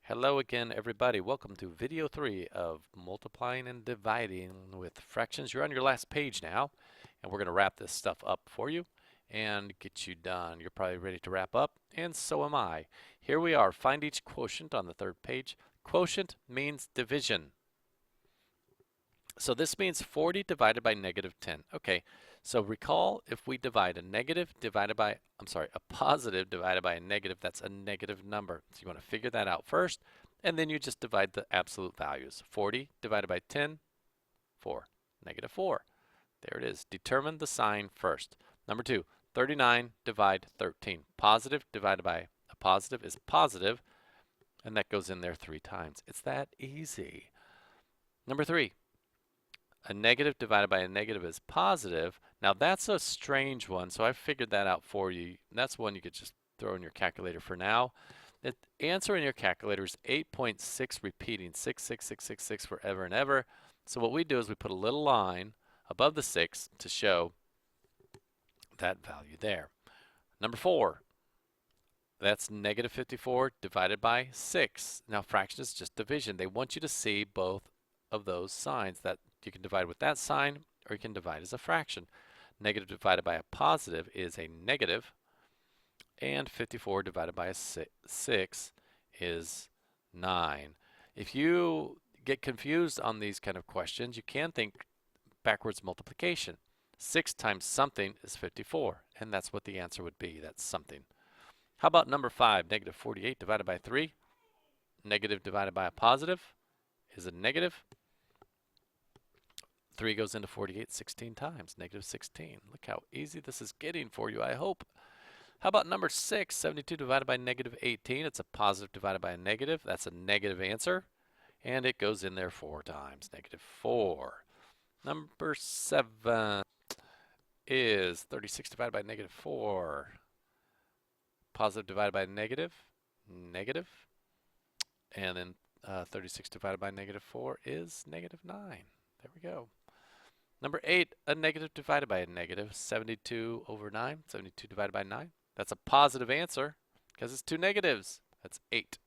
Hello again, everybody. Welcome to video 3 of multiplying and dividing with fractions. You're on your last page now, and we're going to wrap this stuff up for you and get you done. You're probably ready to wrap up, and so am I. Here we are. Find each quotient on the third page. Quotient means division. So this means 40 divided by -10. Okay, so recall if we divide a positive divided by a negative, that's a negative number. So you want to figure that out first, and then you just divide the absolute values. 40 divided by 10, 4, -4. There it is. Determine the sign first. Number 2, 39 divide 13. Positive divided by a positive is positive, and that goes in there 3 times. It's that easy. Number 3, a negative divided by a negative is positive. Now that's a strange one, so I figured that out for you. That's one you could just throw in your calculator for now. The answer in your calculator is 8.6 repeating, 66666 forever and ever. So what we do is we put a little line above the 6 to show that value there. Number 4, that's -54 divided by 6. Now fraction is just division. They want you to see both of those signs. That you can divide with that sign, or you can divide as a fraction. Negative divided by a positive is a negative, and 54 divided by a 6 is 9. If you get confused on these kind of questions, you can think backwards multiplication. 6 times something is 54, and that's what the answer would be. That's something. How about number 5, -48 divided by 3? Negative divided by a positive is a negative. 3 goes into 48 16 times, -16. Look how easy this is getting for you, I hope. How about number 6, 72 divided by -18? It's a positive divided by a negative. That's a negative answer, and it goes in there 4 times, -4. Number 7 is 36 divided by -4. Positive divided by negative, negative. And then 36 divided by -4 is -9. There we go. Number 8, a negative divided by a negative. 72 over 9, 72 divided by 9. That's a positive answer because it's 2 negatives. That's 8.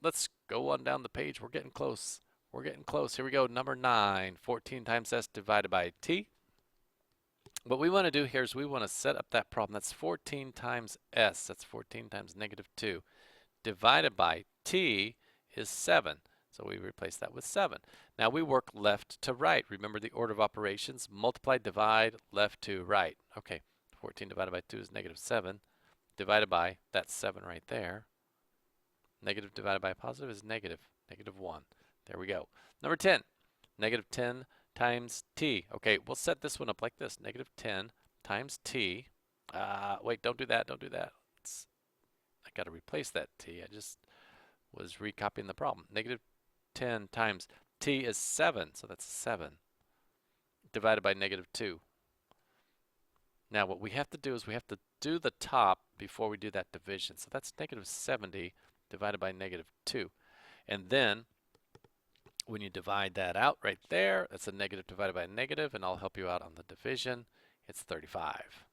Let's go on down the page. We're getting close. We're getting close. Here we go. Number 9, 14 times s divided by t. What we want to do here is we want to set up that problem. That's 14 times s. That's 14 times -2. Divided by t is 7. So we replace that with 7. Now we work left to right. Remember the order of operations. Multiply, divide, left to right. Okay, 14 divided by 2 is -7. Divided by, that's 7 right there. Negative divided by a positive is -1. There we go. Number 10, -10 times t. Okay, we'll set this one up like this. -10 times t. Wait, don't do that, don't do that. I got to replace that t. I just was recopying the problem. -10 times t is 7, so that's 7, divided by -2. Now what we have to do is we have to do the top before we do that division. So that's -70 divided by -2. And then when you divide that out right there, that's a negative divided by a negative, and I'll help you out on the division. It's 35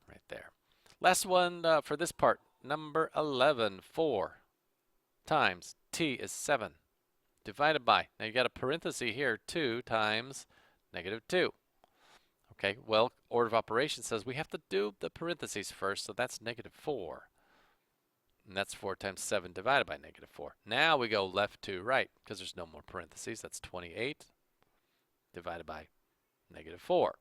right there. Last one for this part, number 11, 4 times t is 7. Divided by, now you got a parenthesis here, 2 times -2. Okay, well, order of operations says we have to do the parentheses first, so that's -4. And that's 4 times 7 divided by -4. Now we go left to right, because there's no more parentheses. That's 28 divided by -4.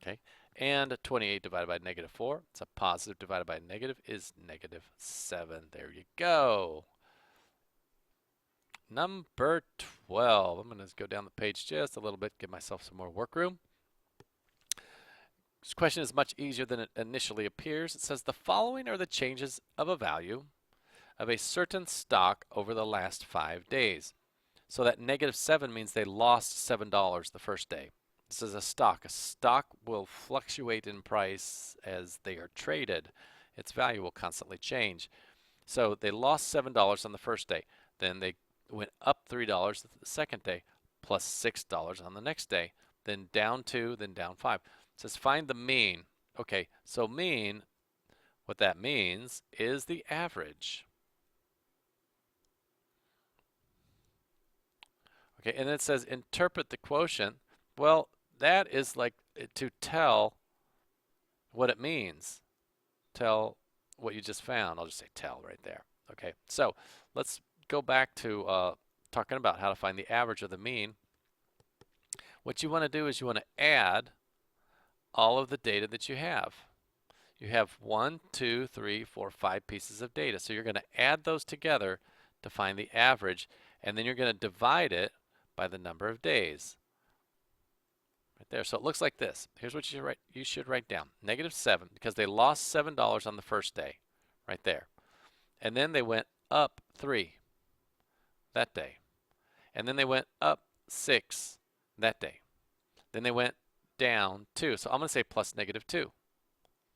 Okay, and 28 divided by -4, it's a positive divided by a negative, is -7. There you go. Number 12. I'm going to go down the page just a little bit, give myself some more work room. This question is much easier than it initially appears. It says the following are the changes of a value of a certain stock over the last 5 days. So that -7 means they lost $7 the first day. This is a stock. A stock will fluctuate in price as they are traded. Its value will constantly change. So they lost $7 on the first day. Then they went up $3 the second day, plus $6 on the next day, then down 2, then down 5. It says find the mean. Okay, so mean, what that means is the average. Okay, and it says interpret the quotient. Well, that is like to tell what it means. Tell what you just found. I'll just say tell right there. Okay, so let's go back to talking about how to find the average or the mean. What you want to do is you want to add all of the data that you have. You have 1, 2, 3, 4, 5 pieces of data. So you're going to add those together to find the average, and then you're going to divide it by the number of days. Right there. So it looks like this. Here's what you should write down. -7, because they lost $7 on the first day. Right there. And then they went up 3 that day. And then they went up 6 that day. Then they went down 2. So I'm going to say plus -2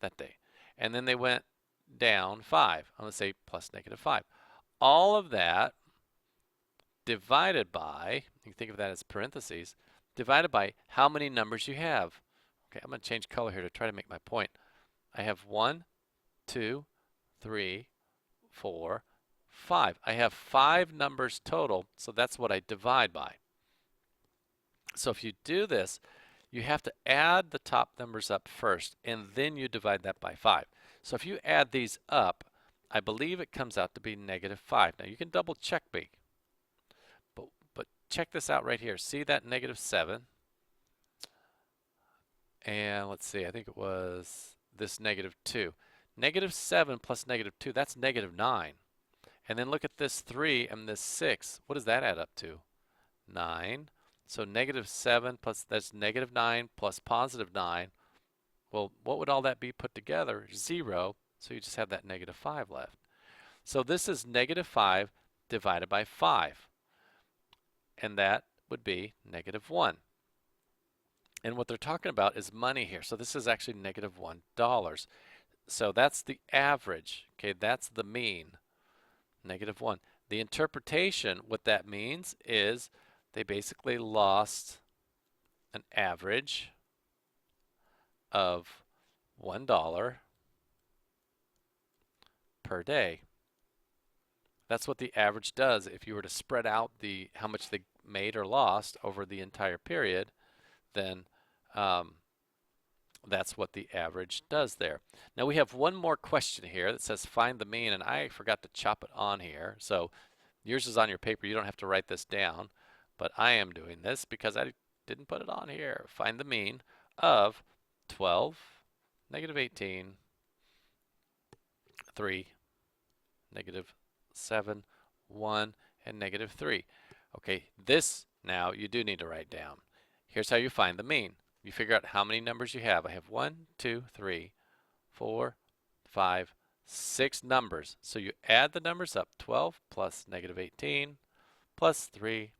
that day. And then they went down 5. I'm going to say plus -5. All of that divided by, you can think of that as parentheses, divided by how many numbers you have. Okay, I'm going to change color here to try to make my point. I have 1, 2, 3, 4, 5. I have 5 numbers total, so that's what I divide by. So if you do this, you have to add the top numbers up first, and then you divide that by 5. So if you add these up, I believe it comes out to be -5. Now you can double check me, but check this out right here. See that -7? And let's see, I think it was this -2. -7 plus -2, that's -9. And then look at this 3 and this 6. What does that add up to? 9. So -7 plus, that's -9 plus +9. Well, what would all that be put together? 0. So you just have that -5 left. So this is -5 divided by 5. And that would be -1. And what they're talking about is money here. So this is actually -$1. So that's the average. Okay, that's the mean. -1. The interpretation, what that means is they basically lost an average of $1 per day. That's what the average does. If you were to spread out how much they made or lost over the entire period, then that's what the average does there. Now we have one more question here that says find the mean, and I forgot to chop it on here. So yours is on your paper. You don't have to write this down, but I am doing this because I didn't put it on here. Find the mean of 12, -18, 3, -7, 1, and -3. Okay, this now you do need to write down. Here's how you find the mean. You figure out how many numbers you have. I have 1, 2, 3, 4, 5, 6 numbers. So you add the numbers up. 12 plus -18 plus 3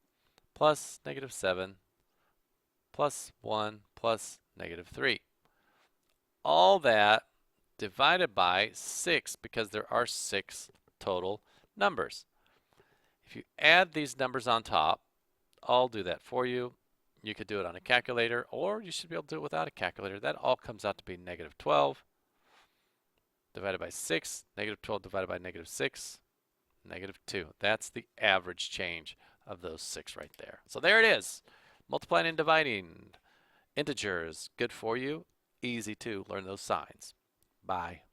plus -7 plus 1 plus -3. All that divided by 6 because there are 6 total numbers. If you add these numbers on top, I'll do that for you. You could do it on a calculator, or you should be able to do it without a calculator. That all comes out to be -12 divided by 6, -12 divided by -6, -2. That's the average change of those 6 right there. So there it is. Multiplying and dividing integers. Good for you. Easy to learn those signs. Bye.